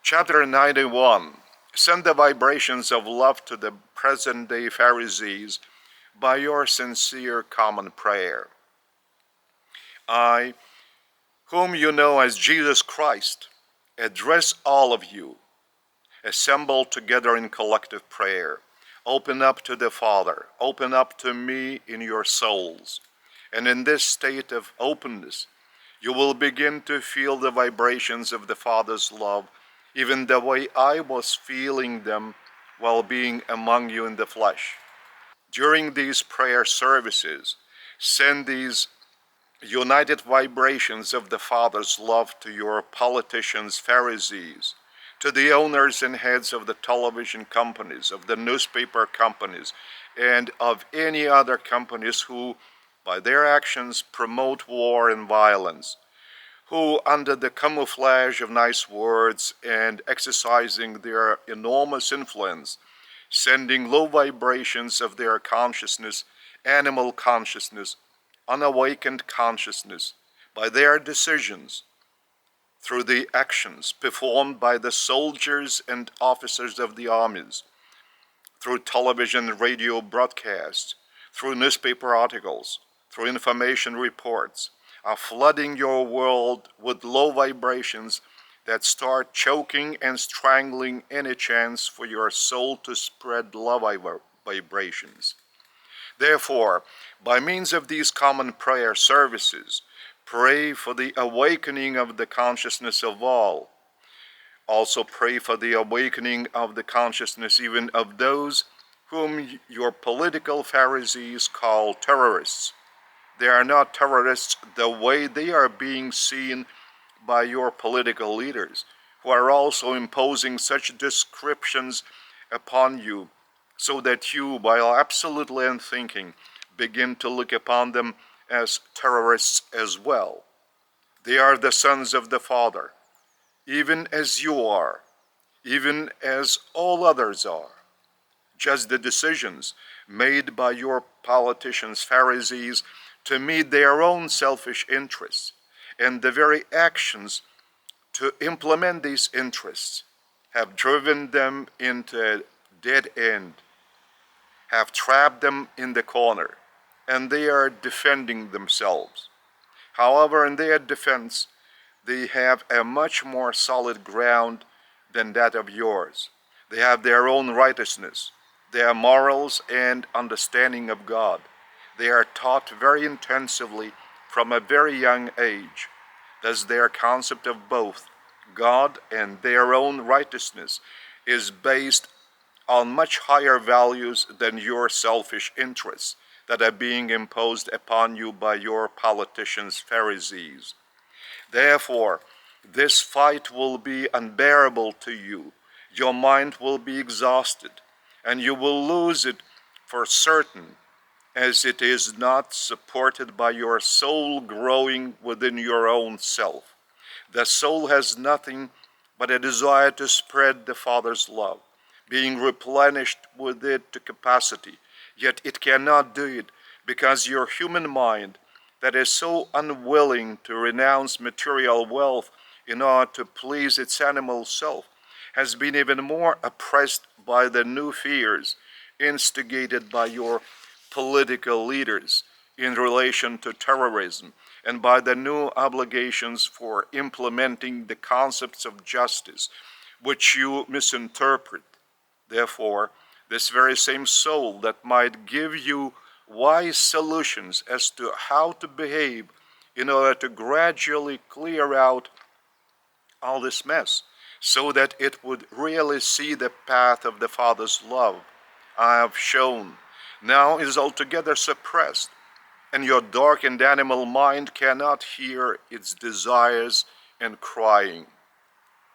Chapter 91. Send the vibrations of love to the present-day Pharisees by your sincere common prayer. I, whom you know as Jesus Christ, address all of you, assembled together in collective prayer. Open up to the Father, open up to me in your souls. And in this state of openness, you will begin to feel the vibrations of the Father's love, even the way I was feeling them while being among you in the flesh. During these prayer services, send these united vibrations of the Father's love to your politicians, Pharisees, to the owners and heads of the television companies, of the newspaper companies, and of any other companies who, by their actions, promote war and violence, who, under the camouflage of nice words and exercising their enormous influence, sending low vibrations of their consciousness, animal consciousness, unawakened consciousness, by their decisions, through the actions performed by the soldiers and officers of the armies, through television and radio broadcasts, through newspaper articles, through information reports, are flooding your world with low vibrations that start choking and strangling any chance for your soul to spread love vibrations. Therefore, by means of these common prayer services, pray for the awakening of the consciousness of all. Also pray for the awakening of the consciousness even of those whom your political Pharisees call terrorists. They are not terrorists the way they are being seen by your political leaders, who are also imposing such descriptions upon you, so that you, while absolutely unthinking, begin to look upon them as terrorists as well. They are the sons of the Father, even as you are, even as all others are. Just the decisions made by your politicians, Pharisees, to meet their own selfish interests, and the very actions to implement these interests have driven them into a dead end, have trapped them in the corner, and they are defending themselves. However, in their defense, they have a much more solid ground than that of yours. They have their own righteousness, their morals and understanding of God. They are taught very intensively from a very young age. Thus their concept of both God and their own righteousness is based on much higher values than your selfish interests that are being imposed upon you by your politicians, Pharisees. Therefore, this fight will be unbearable to you. Your mind will be exhausted, and you will lose it for certain, as it is not supported by your soul growing within your own self. The soul has nothing but a desire to spread the Father's love, being replenished with it to capacity, yet it cannot do it because your human mind, that is so unwilling to renounce material wealth in order to please its animal self, has been even more oppressed by the new fears instigated by your political leaders in relation to terrorism, and by the new obligations for implementing the concepts of justice, which you misinterpret. Therefore, this very same soul that might give you wise solutions as to how to behave in order to gradually clear out all this mess, so that it would really see the path of the Father's love I have shown, now is altogether suppressed, and your darkened animal mind cannot hear its desires and crying.